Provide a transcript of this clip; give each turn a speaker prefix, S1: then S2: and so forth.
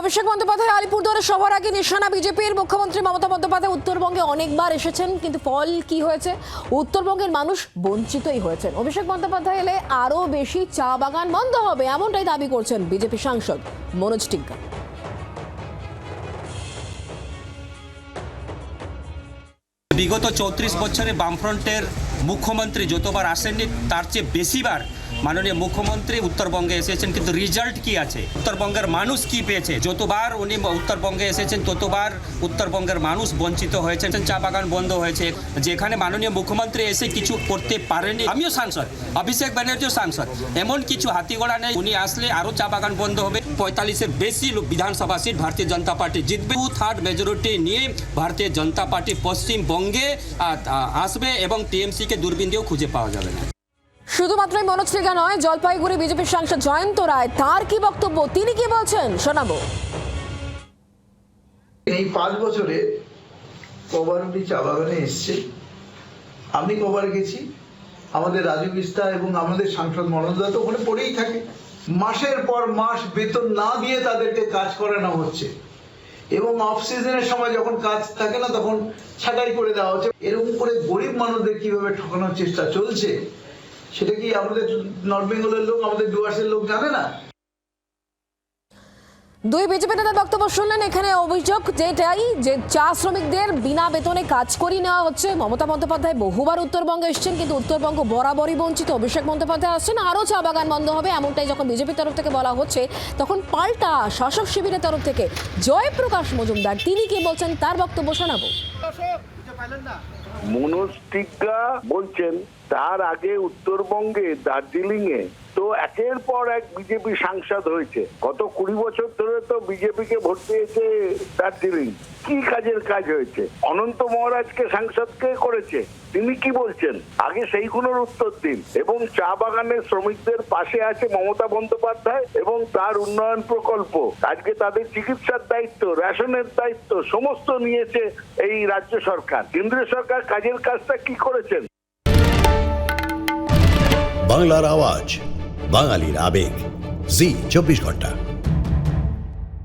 S1: অভিষেক বন্দ্যোপাধ্যায় আলিপুরদুয়ারে সবার আগে নিশানা বিজেপির। মুখ্যমন্ত্রী মমতা বন্দ্যোপাধ্যায় উত্তরবঙ্গে অনেকবার এসেছেন, কিন্তু ফল কি হয়েছে? উত্তরবঙ্গের মানুষ বঞ্চিতই হয়েছেন। অভিষেক বন্দ্যোপাধ্যায় এলে আরো বেশি চা বাগান বন্ধ হবে, এমনটাই দাবি করছেন বিজেপি সাংসদ মনোজ টিগ্গা।
S2: বিগত 34 বছরে বামফ্রন্টের মুখ্যমন্ত্রী যতবার আসেননি তার চেয়ে বেশিবার মাননীয় মুখ্যমন্ত্রী উত্তরবঙ্গে এসেছেন, কিন্তু রেজাল্ট কি আছে? উত্তরবঙ্গের মানুষ কি পেয়েছে? যতবার উনি উত্তরবঙ্গে এসেছেন ততবার উত্তরবঙ্গের মানুষ বঞ্চিত হয়েছেন, চা বাগান বন্ধ হয়েছে। যেখানে মাননীয় মুখ্যমন্ত্রী এসে কিছু করতে পারেনি, আমিও সাংসদ, অভিষেক ব্যানার্জিও সাংসদ, এমন কিছু হাতিগোড়া নেই। উনি আসলে আরও চা বাগান বন্ধ হবে। 45-এর বেশি বিধানসভা সিট ভারতীয় জনতা পার্টি জিতবে। 2/3 মেজরিটি নিয়ে ভারতীয় জনতা পার্টি পশ্চিমবঙ্গে আসবে এবং টিএমসিকে দূরবীন দিয়েও খুঁজে পাওয়া যাবে না।
S1: শুধুমাত্রই মনোজ টিগ্গা নয়, জলপাইগুড়ি বিজেপির সাংসদ জয়ন্ত রায়, তার কি বক্তব্য, তিনি কি বলছেন শোনাবো।
S3: এই 5 বছরে কবার উনি চা বাগানে এসছে, আমি কবার গেছি, আমাদের রাজু বিস্তা এবং আমাদের সাংসদ মনোজ দা তো ওখানে পড়েই থাকে। মাসের পর মাস বেতন না দিয়ে তাদেরকে কাজ করানো হচ্ছে এবং অফ সিজনের সময় যখন কাজ থাকে না তখন ছাঁটাই করে দেওয়া হচ্ছে। এরকম করে গরিব মানুষদের কিভাবে ঠকানোর চেষ্টা চলছে সেটা কি আমাদের নর্থ বেঙ্গলের লোক, আমাদের ডুয়ার্সের লোক জানে না?
S1: দুই বিজেপি নেতার বক্তব্য শুনলেন। এখানে অভিযোগ যেটাই যে চা শ্রমিকদের বিনা বেতনে কাজ করিয়ে নেওয়া হচ্ছে। মমতা বন্দ্যোপাধ্যায় বহুবার উত্তরবঙ্গে এসেছেন, কিন্তু উত্তরবঙ্গ বরাবরই বঞ্চিত। অভিষেক বন্দ্যোপাধ্যায় আসছেন, আরও চা বাগান বন্ধ হবে, এমনটাই যখন বিজেপির তরফ থেকে বলা হচ্ছে, তখন পাল্টা শাসক শিবিরের তরফ থেকে জয়প্রকাশ মজুমদার, তিনি কি বলছেন তার বক্তব্য শোনাবো।
S4: মনোজ টিগ্গা বলছেন তার আগে উত্তরবঙ্গে দার্জিলিং এ তো একের পর এক বিজেপি সাংসদ হয়েছে। গত 20 বছর ধরে তো বিজেপিকে ভোট দিয়েছে দার্জিলিং। কি কাজের কাজ হয়েছে? অনন্ত মহারাজকে সাংসদকে করেছে, তিনি কি বলছেন? আগে সেইগুলোর উত্তর দিন। এবং চা বাগানের শ্রমিকদের পাশে আছে মমতা বন্দ্যোপাধ্যায় এবং তার উন্নয়ন প্রকল্প। আজকে তাদের চিকিৎসার দায়িত্ব, রেশনের দায়িত্ব সমস্ত নিয়েছে এই রাজ্য সরকার। কেন্দ্রীয় সরকার কাজের কাজটা কি করেছেন?
S5: বাংলার আওয়াজ, বাঙালির আবেগ, জি 24 ঘন্টা।